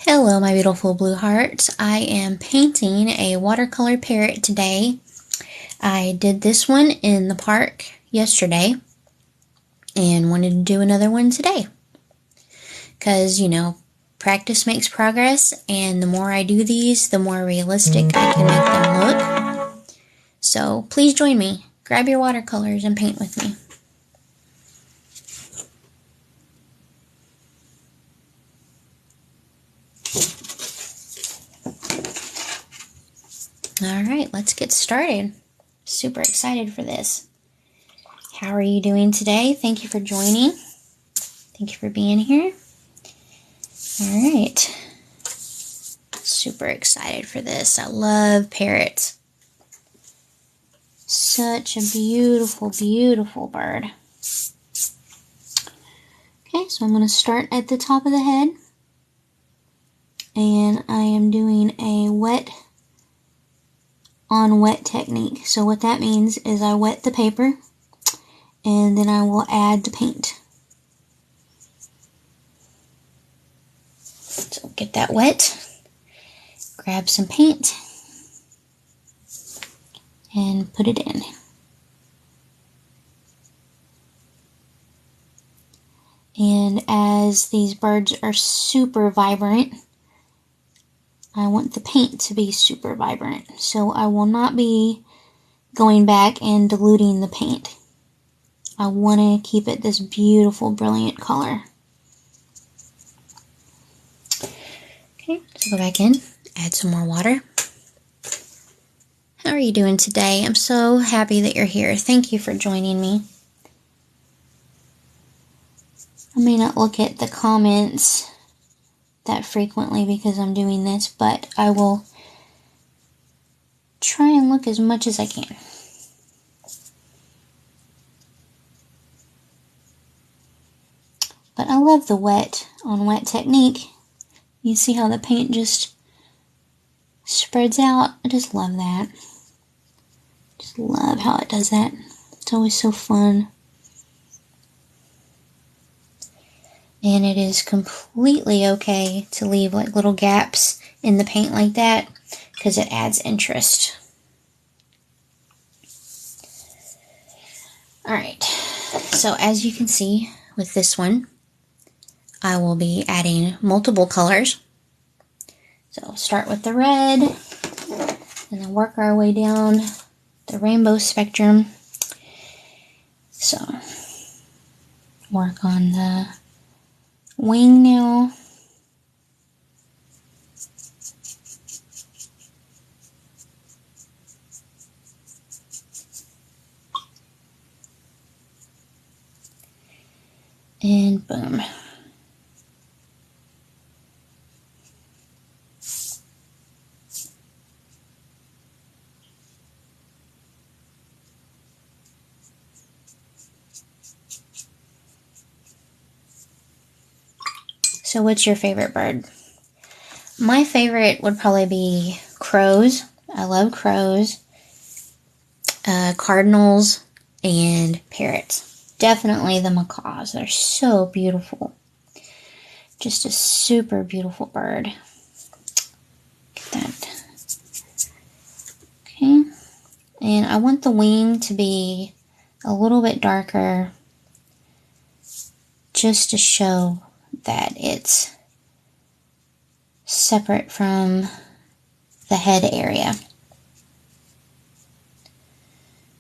Hello, my beautiful blue hearts. I am painting a watercolor parrot today. I did this one in the park yesterday and wanted to do another one today. Because, practice makes progress, and the more I do these, the more realistic I can make them look. So please join me. Grab your watercolors and paint with me. Alright, let's get started. Super excited for this. How are you doing today? Thank you for joining. Thank you for being here. Alright. Super excited for this. I love parrots. Such a beautiful, beautiful bird. Okay, so I'm going to start at the top of the head. And I am doing a wet on wet technique. So what that means is I wet the paper and then I will add the paint. So get that wet, grab some paint and put it in. And as these birds are super vibrant, I want the paint to be super vibrant, so I will not be going back and diluting the paint. I want to keep it this beautiful, brilliant color. Okay, so go back in, add some more water. How are you doing today? I'm so happy that you're here. Thank you for joining me. I may not look at the comments that frequently because I'm doing this, but I will try and look as much as I can. But I love the wet on wet technique. You see how the paint just spreads out? I just love that. Just love how it does that. It's always so fun. And it is completely okay to leave like little gaps in the paint like that because it adds interest. Alright, so as you can see with this one, I will be adding multiple colors. So start with the red and then work our way down the rainbow spectrum. So work on the wing now. And boom. So what's your favorite bird? My favorite would probably be crows. I love crows, cardinals, and parrots. Definitely the macaws. They're so beautiful. Just a super beautiful bird. Get that. Okay. And I want the wing to be a little bit darker just to show that it's separate from the head area.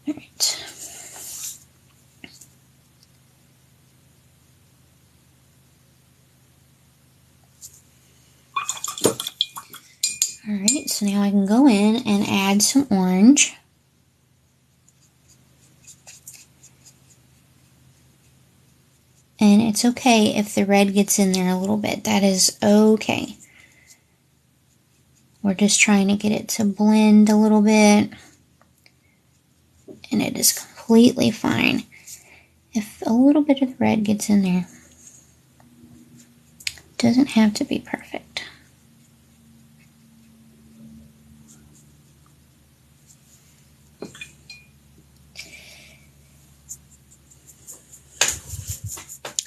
Alright. Alright, so now I can go in and add some orange. And it's okay if the red gets in there a little bit. That is okay. We're just trying to get it to blend a little bit. And it is completely fine if a little bit of the red gets in there. It doesn't have to be perfect.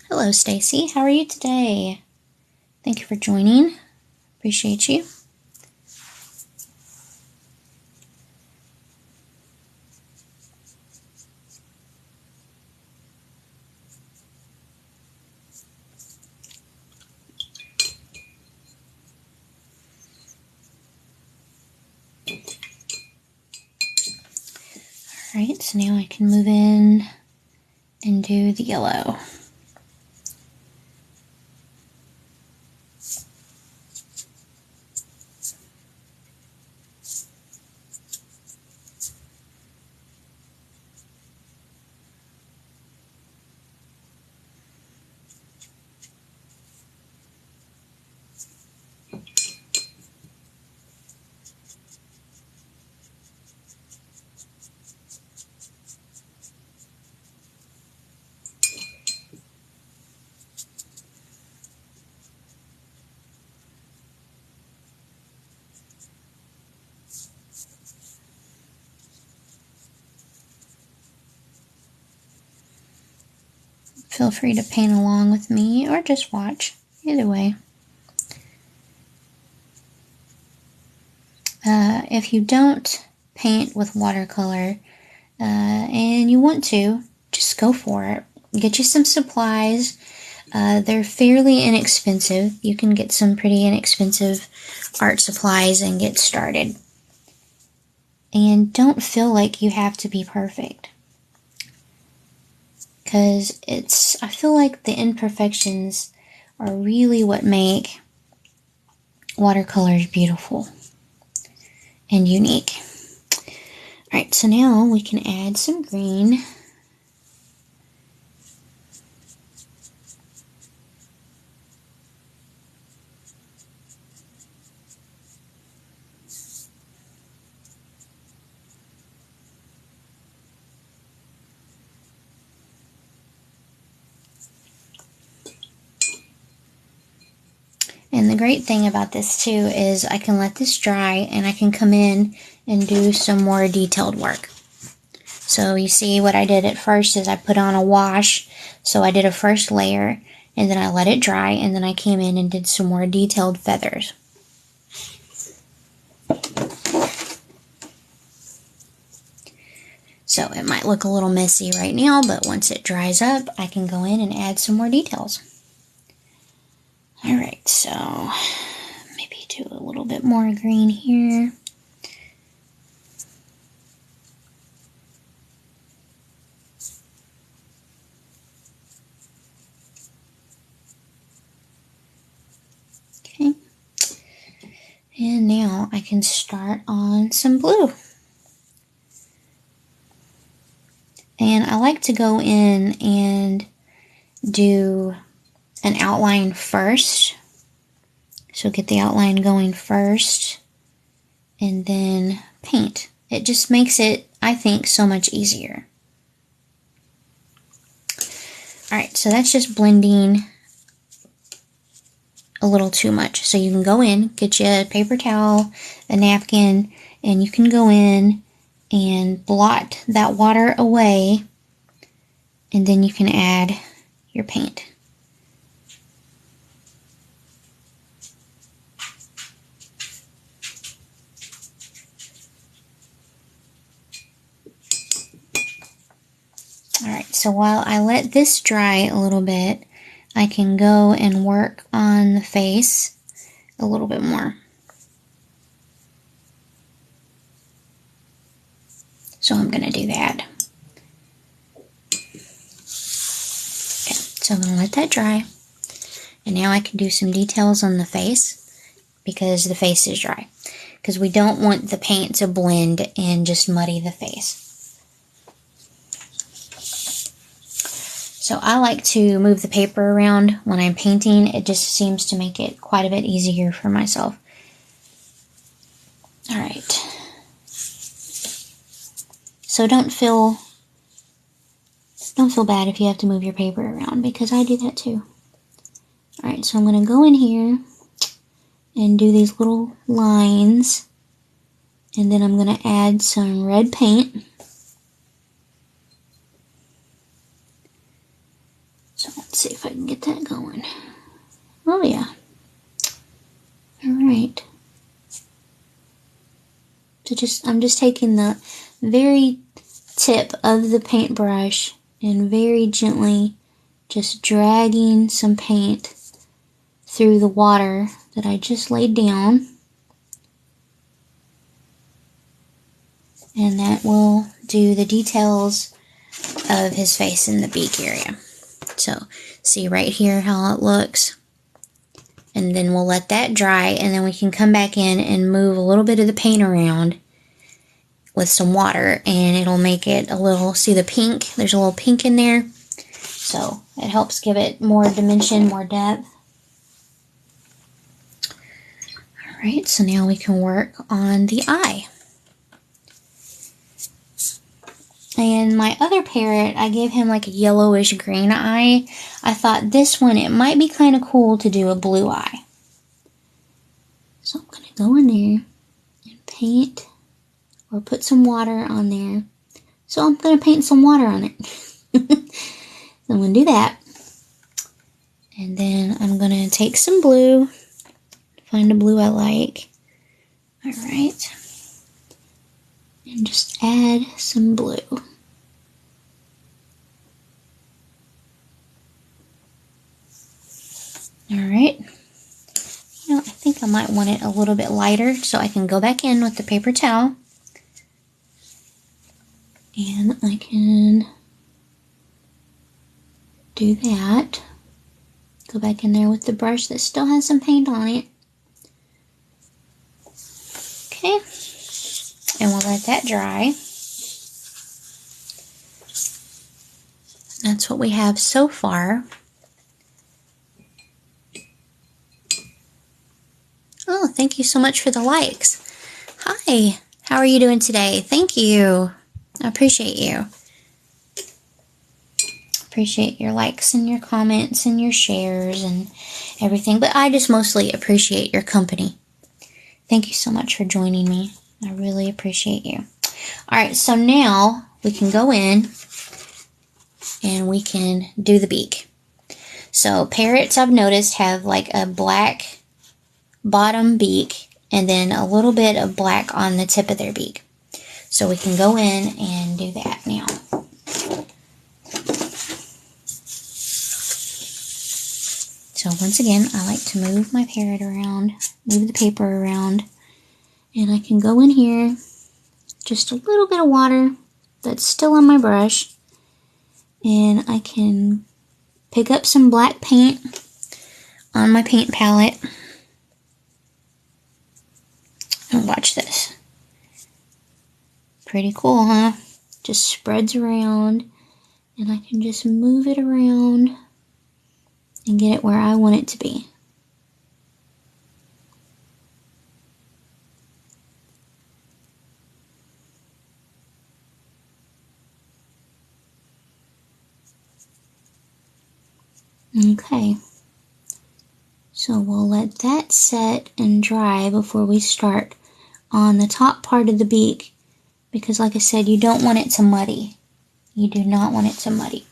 Hello, Stacy. How are you today? Thank you for joining. Appreciate you. Alright, so now I can move in and do the yellow. Feel free to paint along with me or just watch, either way. If you don't paint with watercolor and you want to, just go for it. Get you some supplies. They're fairly inexpensive. You can get some pretty inexpensive art supplies and get started. And don't feel like you have to be perfect. Because I feel like the imperfections are really what make watercolors beautiful and unique. Alright, so now we can add some green. And the great thing about this too is I can let this dry and I can come in and do some more detailed work. So you see what I did at first is I put on a wash. So I did a first layer and then I let it dry and then I came in and did some more detailed feathers. So it might look a little messy right now, but once it dries up, I can go in and add some more details. Alright, so maybe do a little bit more green here. Okay. And now I can start on some blue. And I like to go in and do an outline first. So get the outline going first and then paint. It just makes it, I think, so much easier. Alright, so that's just blending a little too much. So you can go in, get you a paper towel, a napkin, and you can go in and blot that water away, and then you can add your paint. Alright, so while I let this dry a little bit, I can go and work on the face a little bit more. So I'm going to do that. Okay, so I'm going to let that dry. And now I can do some details on the face because the face is dry. Because we don't want the paint to blend and just muddy the face. So I like to move the paper around when I'm painting. It just seems to make it quite a bit easier for myself. Alright. So don't feel bad if you have to move your paper around, because I do that too. Alright, so I'm going to go in here and do these little lines, and then I'm going to add some red paint. So let's see if I can get that going. Oh yeah. Alright. Alright. So I'm just taking the very tip of the paintbrush and very gently just dragging some paint through the water that I just laid down. And that will do the details of his face in the beak area. So, see right here how it looks. And then we'll let that dry, and then we can come back in and move a little bit of the paint around with some water, and it'll make it a little, see the pink? There's a little pink in there. So, it helps give it more dimension, more depth. Alright, so now we can work on the eye. And my other parrot, I gave him like a yellowish green eye. I thought this one, it might be kind of cool to do a blue eye. So I'm going to go in there and paint or put some water on there. So I'm going to paint some water on it. So I'm going to do that. And then I'm going to take some blue. Find a blue I like. Alright. And just add some blue. Alright. You know, I think I might want it a little bit lighter so I can go back in with the paper towel. And I can do that. Go back in there with the brush that still has some paint on it. Okay. And we'll let that dry. That's what we have so far. Oh, thank you so much for the likes. Hi, how are you doing today? Thank you. I appreciate you. Appreciate your likes and your comments and your shares and everything, but I just mostly appreciate your company. Thank you so much for joining me. I really appreciate you. Alright, so now we can go in and we can do the beak. So parrots, I've noticed, have like a black bottom beak and then a little bit of black on the tip of their beak. So we can go in and do that now. So once again, I like to move my parrot around, move the paper around, and I can go in here, just a little bit of water that's still on my brush, and I can pick up some black paint on my paint palette. And watch this. Pretty cool, huh? Just spreads around, and I can just move it around and get it where I want it to be. Okay, so we'll let that set and dry before we start on the top part of the beak, because like I said, you don't want it to muddy. You do not want it to muddy.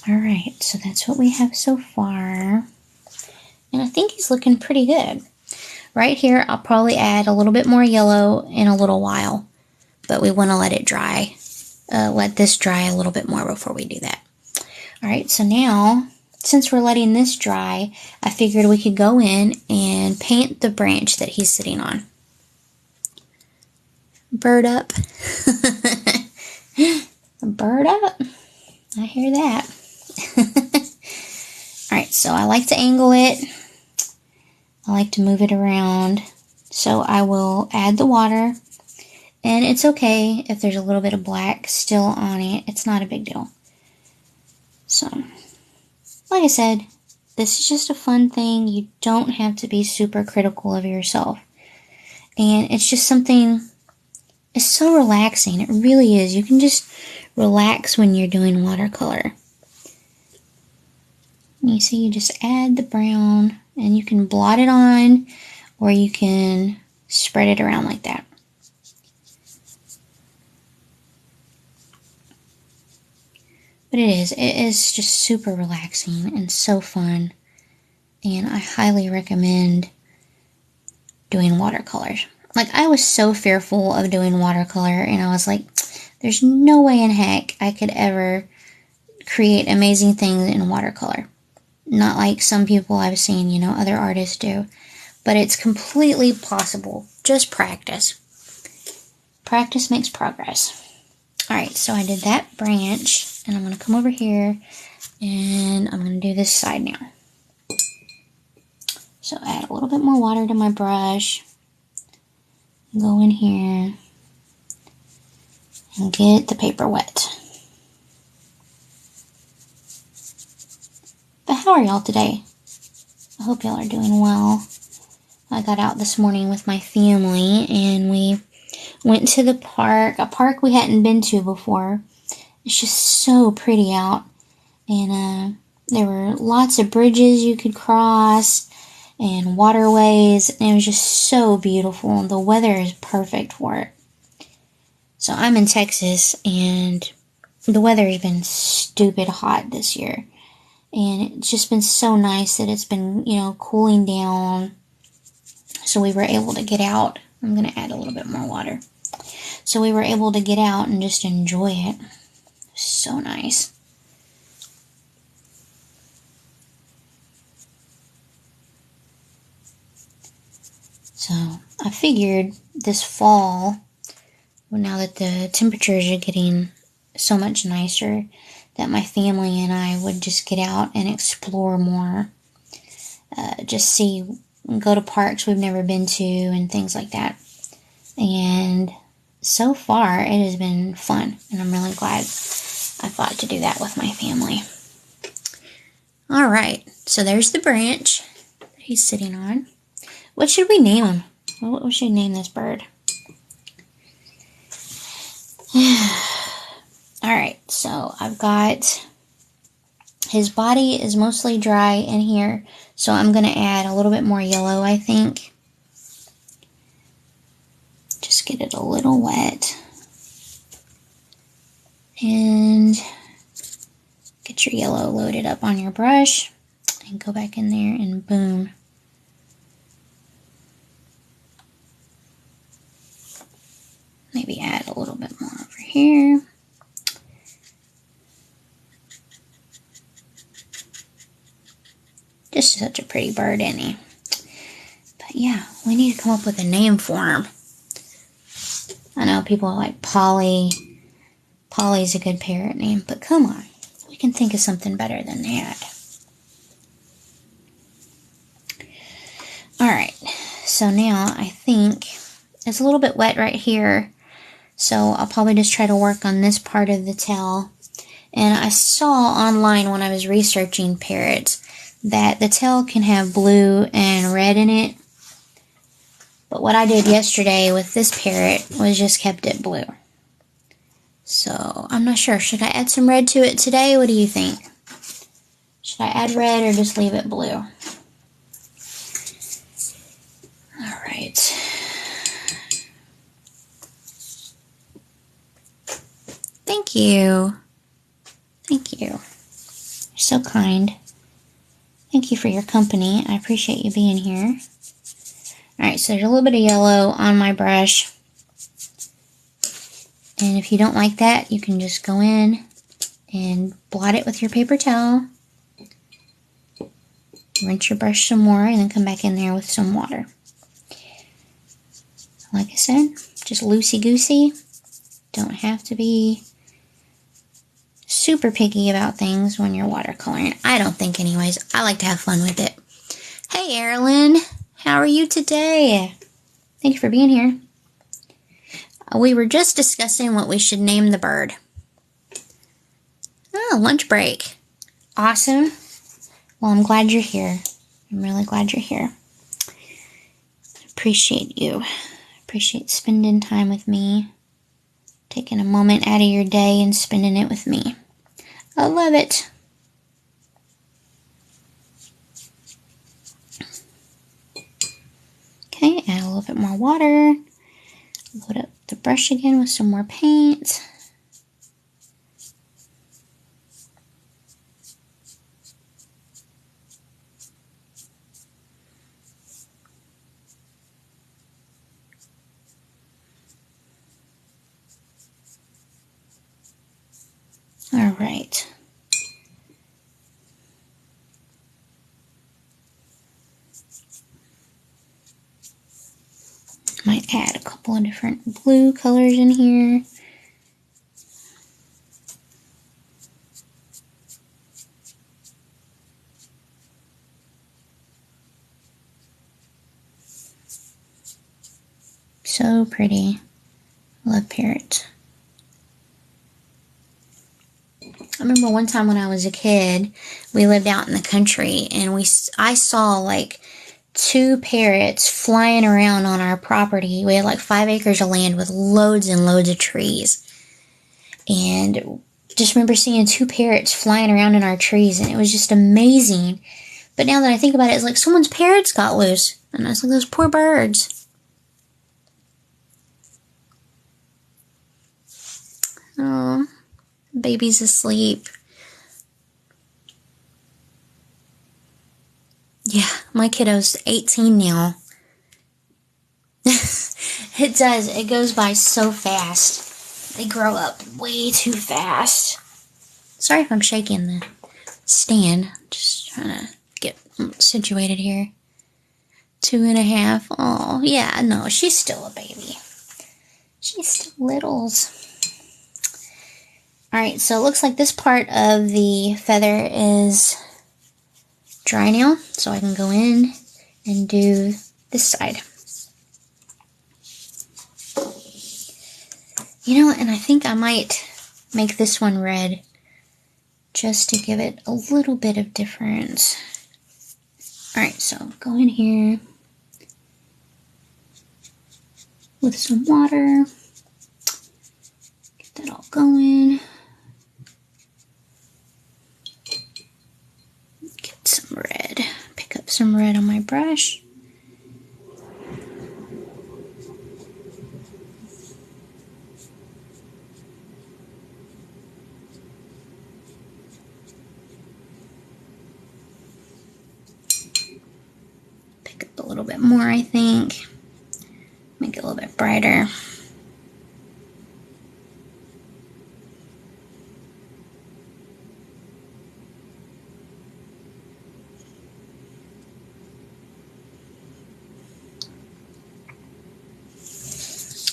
Alright, so that's what we have so far. And I think he's looking pretty good. Right here, I'll probably add a little bit more yellow in a little while. But we want to let it dry. Let this dry a little bit more before we do that. Alright, so now, since we're letting this dry, I figured we could go in and paint the branch that he's sitting on. Bird up. Bird up. I hear that. Alright, so I like to angle it. I like to move it around. So I will add the water. And it's okay if there's a little bit of black still on it. It's not a big deal. So, like I said, this is just a fun thing. You don't have to be super critical of yourself. And it's just something, it's so relaxing. It really is. You can just relax when you're doing watercolor. You see, you just add the brown, and you can blot it on, or you can spread it around like that. But it is just super relaxing and so fun. And I highly recommend doing watercolors. Like, I was so fearful of doing watercolor, and I was like, there's no way in heck I could ever create amazing things in watercolor. Not like some people I've seen, you know, other artists do. But it's completely possible. Just practice. Practice makes progress. Alright, so I did that branch, and I'm going to come over here, and I'm going to do this side now. So add a little bit more water to my brush. Go in here and get the paper wet. But how are y'all today? I hope y'all are doing well. I got out this morning with my family and we went to the park, a park we hadn't been to before. It's just so pretty out. And there were lots of bridges you could cross and waterways, and it was just so beautiful. The weather is perfect for it. So I'm in Texas, and the weather has been stupid hot this year. And it's just been so nice that it's been, you know, cooling down. So we were able to get out. I'm going to add a little bit more water. So we were able to get out and just enjoy it. So nice. So I figured this fall, well, now that the temperatures are getting so much nicer, that my family and I would just get out and explore more. Just see, go to parks we've never been to and things like that. And so far, it has been fun, and I'm really glad I thought to do that with my family. Alright, so there's the branch that he's sitting on. What should we name him? What should we name this bird? Alright, so I've got, his body is mostly dry in here, so I'm going to add a little bit more yellow, I think. Just get it a little wet. And get your yellow loaded up on your brush, and go back in there and boom. Maybe add a little bit more over here. Just such a pretty bird, isn't he? But yeah, we need to come up with a name for him. I know people are like Polly. Polly's a good parrot name, but come on. We can think of something better than that. Alright, so now I think it's a little bit wet right here. So I'll probably just try to work on this part of the tail. And I saw online when I was researching parrots that the tail can have blue and red in it. But what I did yesterday with this parrot was just kept it blue. So I'm not sure. Should I add some red to it today? What do you think? Should I add red or just leave it blue? Alright. Thank you. Thank you. You're so kind. Thank you for your company. I appreciate you being here. Alright, so there's a little bit of yellow on my brush. And if you don't like that, you can just go in and blot it with your paper towel. Rinse your brush some more and then come back in there with some water. Like I said, just loosey-goosey. Don't have to be super picky about things when you're watercoloring. I don't think anyways. I like to have fun with it. Hey, Erilyn. How are you today? Thank you for being here. We were just discussing what we should name the bird. Oh, lunch break. Awesome. Well, I'm glad you're here. I'm really glad you're here. Appreciate you. Appreciate spending time with me. Taking a moment out of your day and spending it with me. I love it. Okay, add a little bit more water. Load up the brush again with some more paint. All right. Might add a couple of different blue colors in here. So pretty. Love Parrot. I remember one time when I was a kid, we lived out in the country, and I saw like 2 parrots flying around on our property. We had like 5 acres of land with loads and loads of trees. And just remember seeing 2 parrots flying around in our trees, and it was just amazing. But now that I think about it, it's like someone's parrots got loose. And I was like, those poor birds. Oh, baby's asleep. Yeah, my kiddo's 18 now. It does. It goes by so fast. They grow up way too fast. Sorry if I'm shaking the stand. Just trying to get situated here. 2.5. Oh, yeah, no, she's still a baby. She's still littles. Alright, so it looks like this part of the feather is dry now. So I can go in and do this side. You know, and I think I might make this one red just to give it a little bit of difference. Alright, so go in here with some water. Get that all going. Get some red. Pick up some red on my brush. A little bit more, I think. Make it a little bit brighter.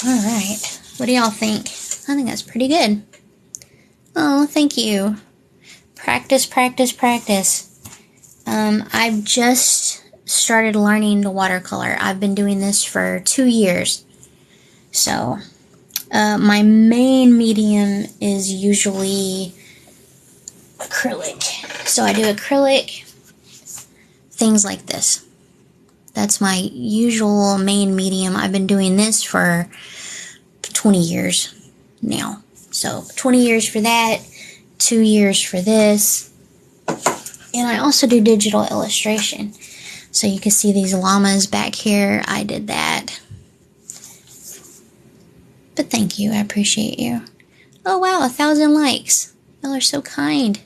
Alright, what do y'all think? I think that's pretty good. Oh, thank you. Practice, practice, practice. I've just started learning to watercolor. I've been doing this for 2 years. So, my main medium is usually acrylic. So I do acrylic, things like this. That's my usual main medium. I've been doing this for 20 years now. So 20 years for that, 2 years for this. And I also do digital illustration. So you can see these llamas back here. I did that. But thank you. I appreciate you. Oh wow, 1,000 likes. Y'all are so kind.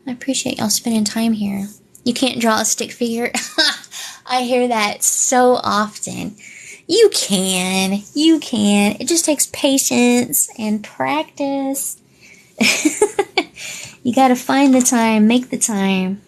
I appreciate y'all spending time here. You can't draw a stick figure. I hear that so often. You can. You can. It just takes patience and practice. You gotta find the time. Make the time.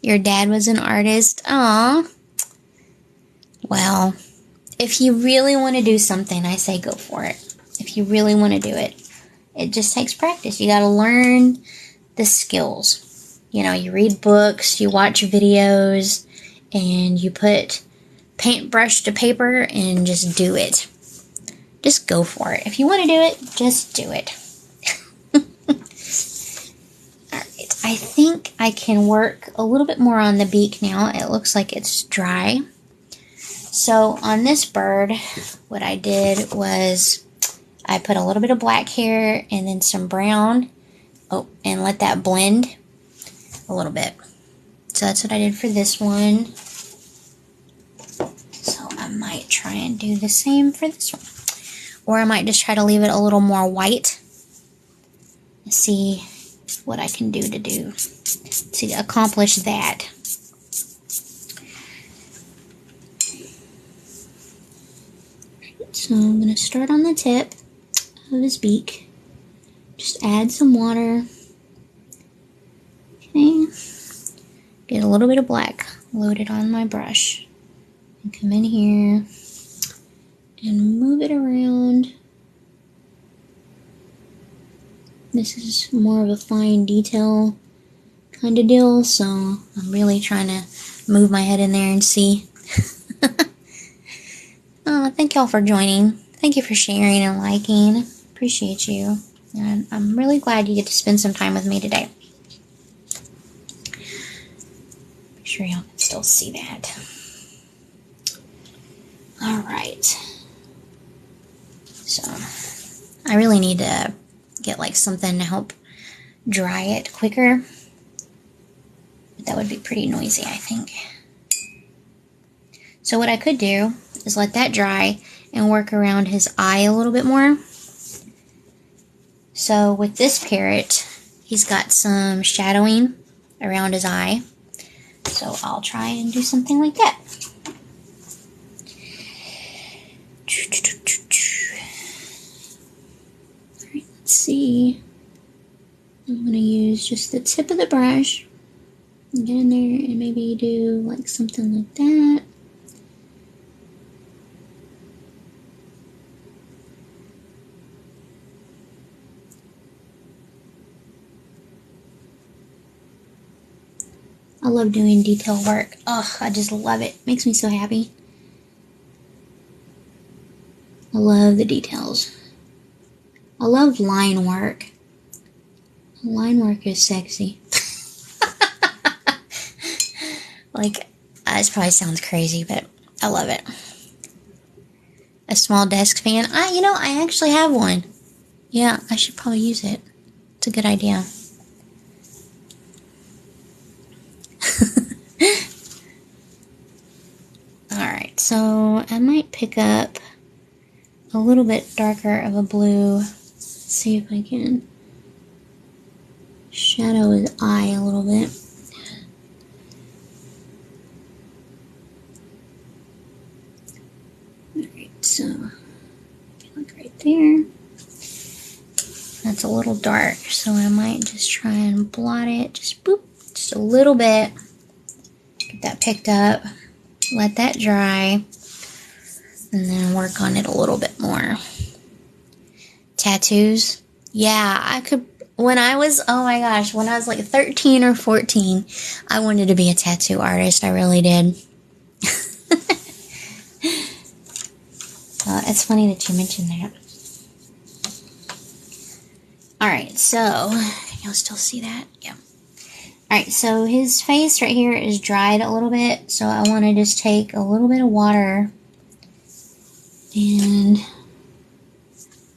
Your dad was an artist? Aw. Well, if you really want to do something, I say go for it. If you really want to do it. It just takes practice. You gotta learn the skills. You know, you read books, you watch videos, and you put paintbrush to paper and just do it. Just go for it. If you want to do it, just do it. Alright, I think I can work a little bit more on the beak now. It looks like it's dry. So on this bird, what I did was I put a little bit of black here and then some brown. Oh, and let that blend a little bit. So that's what I did for this one. So I'm might try and do the same for this one. Or I might just try to leave it a little more white. See what I can do to accomplish that. So I'm going to start on the tip of his beak. Just add some water. Okay. Get a little bit of black loaded on my brush. And come in here and move it around. This is more of a fine detail kind of deal, so I'm really trying to move my head in there and see. Thank y'all for joining. Thank you for sharing and liking. Appreciate you. And I'm really glad you get to spend some time with me today. Make sure y'all can still see that. Alright. So, I really need to get like something to help dry it quicker. But that would be pretty noisy, I think. So what I could do is let that dry and work around his eye a little bit more. So with this parrot, he's got some shadowing around his eye. So I'll try and do something like that. Alright, let's see. I'm going to use just the tip of the brush. Get in there and maybe do like something like that. I love doing detail work. Oh, I just love it. Makes me so happy. I love the details. I love line work. Line work is sexy. Like, this probably sounds crazy, but I love it. A small desk fan. I actually have one. Yeah, I should probably use it. It's a good idea. Alright, so I might pick up a little bit darker of a blue. Let's see if I can shadow his eye a little bit. Alright, so look right there. That's a little dark, so I might just try and blot it. Just boop, just a little bit. Get that picked up. Let that dry. And then work on it a little bit more. Tattoos. Yeah, I could. When I was like 13 or 14, I wanted to be a tattoo artist. I really did. It's funny that you mentioned that. Alright, so, can y'all still see that? Yeah. Alright, so his face right here is dried a little bit, so I want to just take a little bit of water and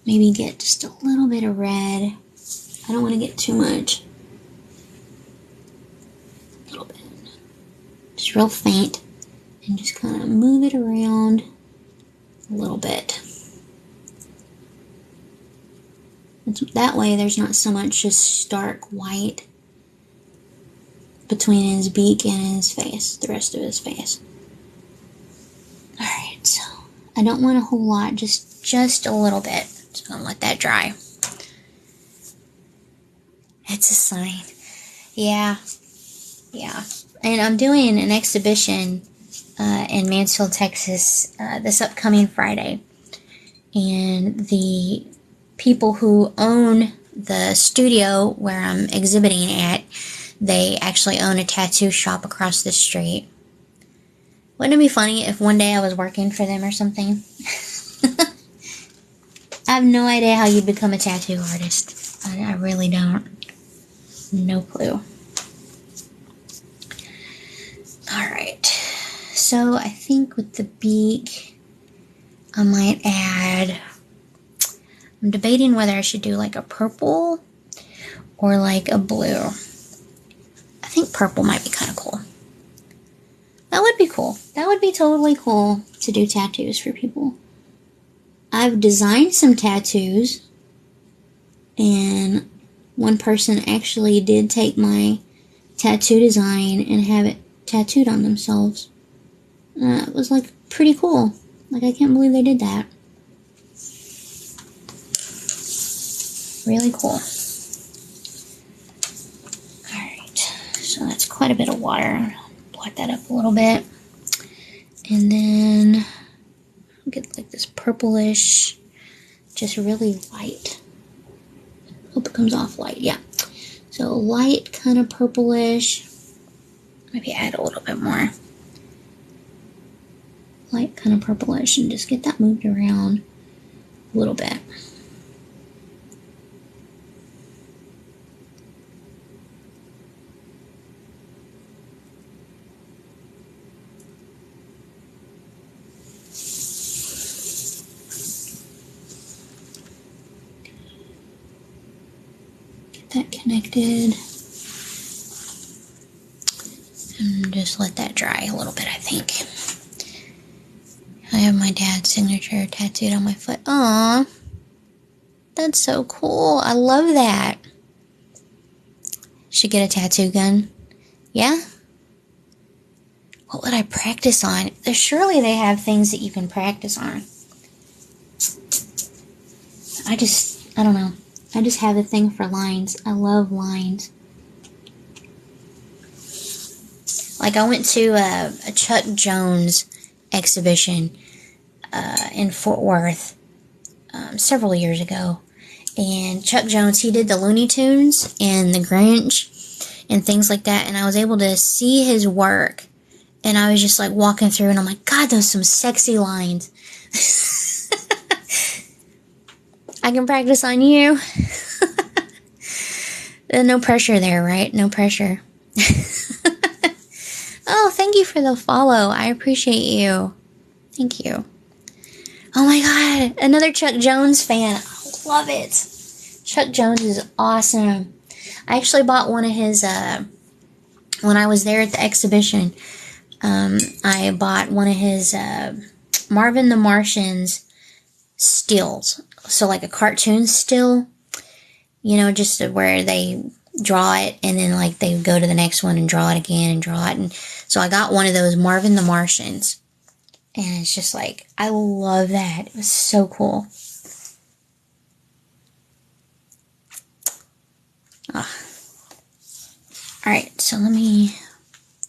maybe get just a little bit of red. I don't want to get too much. A little bit. Just real faint. And just kind of move it around a little bit. That way there's not so much just stark white between his beak and his face, the rest of his face. Alright, so I don't want a whole lot, just a little bit. So I'm gonna let that dry. It's a sign. Yeah. And I'm doing an exhibition in Mansfield, Texas this upcoming Friday. And the people who own the studio where I'm exhibiting at, they actually own a tattoo shop across the street. Wouldn't it be funny if one day I was working for them or something? I have no idea how you become a tattoo artist. I really don't. No clue. Alright. So I think with the beak, I might add... I'm debating whether I should do like a purple or like a blue. I think purple might be kind of cool. That would be cool. That would be totally cool to do tattoos for people. I've designed some tattoos, and one person actually did take my tattoo design and have it tattooed on themselves. It was like pretty cool. Like, I can't believe they did that. Really cool. Alright, so that's quite a bit of water. Blot that up a little bit. And then get like this purplish, just really light. Hope it comes off light, yeah. So light, kind of purplish. Maybe add a little bit more. Light, kind of purplish, and just get that moved around a little bit. That connected, and just let that dry a little bit. I think I have my dad's signature tattooed on my foot. Aw, that's so cool. I love that. Should get a tattoo gun. Yeah? What would I practice on? Surely they have things that you can practice on. I don't know. I just have a thing for lines. I love lines. Like, I went to a Chuck Jones exhibition in Fort Worth several years ago. And Chuck Jones, he did the Looney Tunes and the Grinch and things like that. And I was able to see his work. And I was just like walking through and I'm like, God, those are some sexy lines. I can practice on you. No pressure there, right? No pressure. Oh, thank you for the follow. I appreciate you. Thank you. Oh my God, another Chuck Jones fan. I love it. Chuck Jones is awesome. I actually bought one of his, when I was there at the exhibition, I bought one of his Marvin the Martian's stills. So like a cartoon still, you know, just where they draw it and then like they go to the next one and draw it again and draw it. And so I got one of those Marvin the Martians. And it's just like, I love that. It was so cool. Alright, so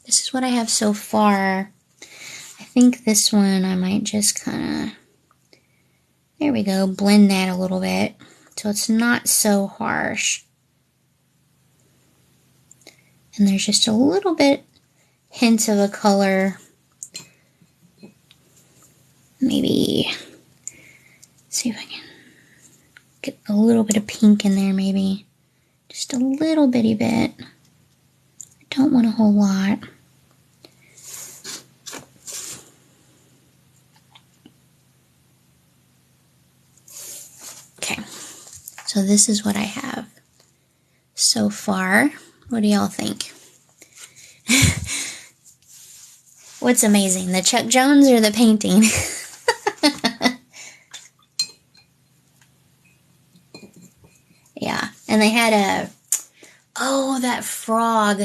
this is what I have so far. I think this one I might just kind of, there we go, blend that a little bit so it's not so harsh. And there's just a little bit hint of a color. Maybe see if I can get a little bit of pink in there, maybe. Just a little bitty bit. I don't want a whole lot. Okay, so this is what I have so far. What do y'all think? What's amazing, the Chuck Jones or the painting? Yeah, and they had that frog.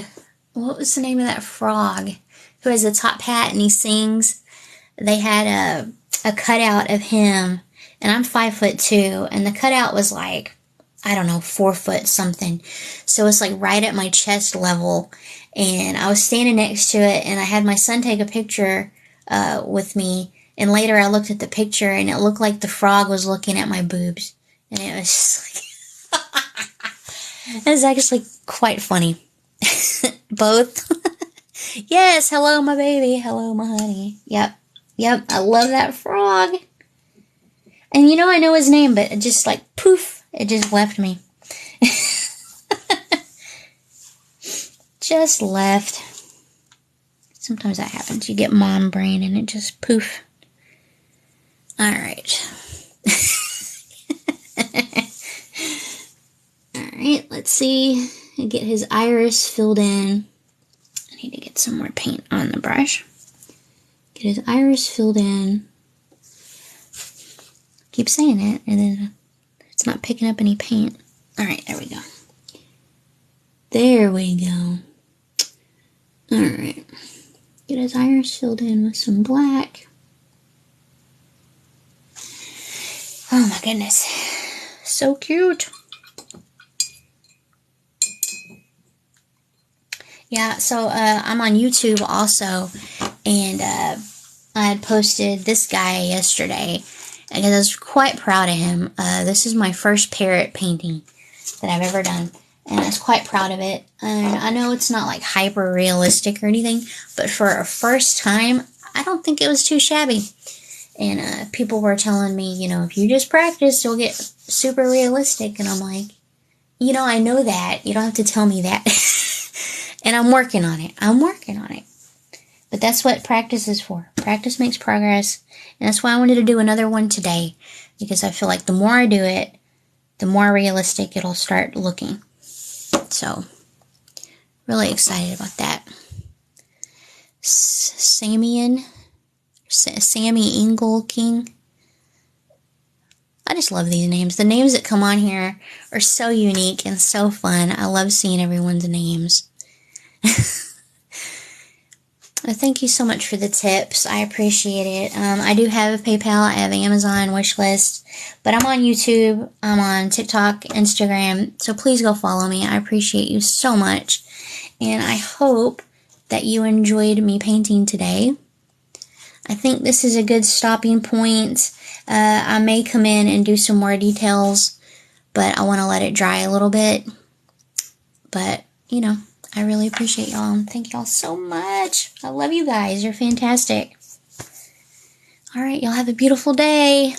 What was the name of that frog who has a top hat and he sings? They had a cutout of him, and I'm 5'2", and the cutout was like, I don't know, 4 foot something. So it's like right at my chest level, and I was standing next to it, and I had my son take a picture with me, and later I looked at the picture, and it looked like the frog was looking at my boobs, and it was just like, it was actually quite funny. Both. Yes, hello my baby, hello my honey. Yep, I love that frog. And you know, I know his name, but it just like poof, it just left me. Just left. Sometimes that happens. You get mom brain and it just poof. Alright. Alright, let's see. Get his iris filled in. I need to get some more paint on the brush. Get his iris filled in. Keep saying it, and then it's not picking up any paint. Alright, there we go. There we go. Alright. Get his iris filled in with some black. Oh my goodness. So cute. Yeah, so I'm on YouTube also, and I had posted this guy yesterday, and I was quite proud of him. This is my first parrot painting that I've ever done, and I was quite proud of it. And I know it's not like hyper realistic or anything, but for a first time, I don't think it was too shabby. And people were telling me, you know, if you just practice, you'll get super realistic. And I'm like, you know, I know that. You don't have to tell me that. And I'm working on it. I'm working on it. But that's what practice is for. Practice makes progress. And that's why I wanted to do another one today. Because I feel like the more I do it, the more realistic it'll start looking. So, really excited about that. Sammy Ingle King. I just love these names. The names that come on here are so unique and so fun. I love seeing everyone's names. Thank you so much for the tips. I appreciate it. I do have a PayPal. I have an Amazon wishlist. But I'm on YouTube. I'm on TikTok, Instagram. So please go follow me. I appreciate you so much. And I hope that you enjoyed me painting today. I think this is a good stopping point. I may come in and do some more details, but I want to let it dry a little bit. But, you know, I really appreciate y'all. Thank y'all so much. I love you guys. You're fantastic. All right, y'all have a beautiful day.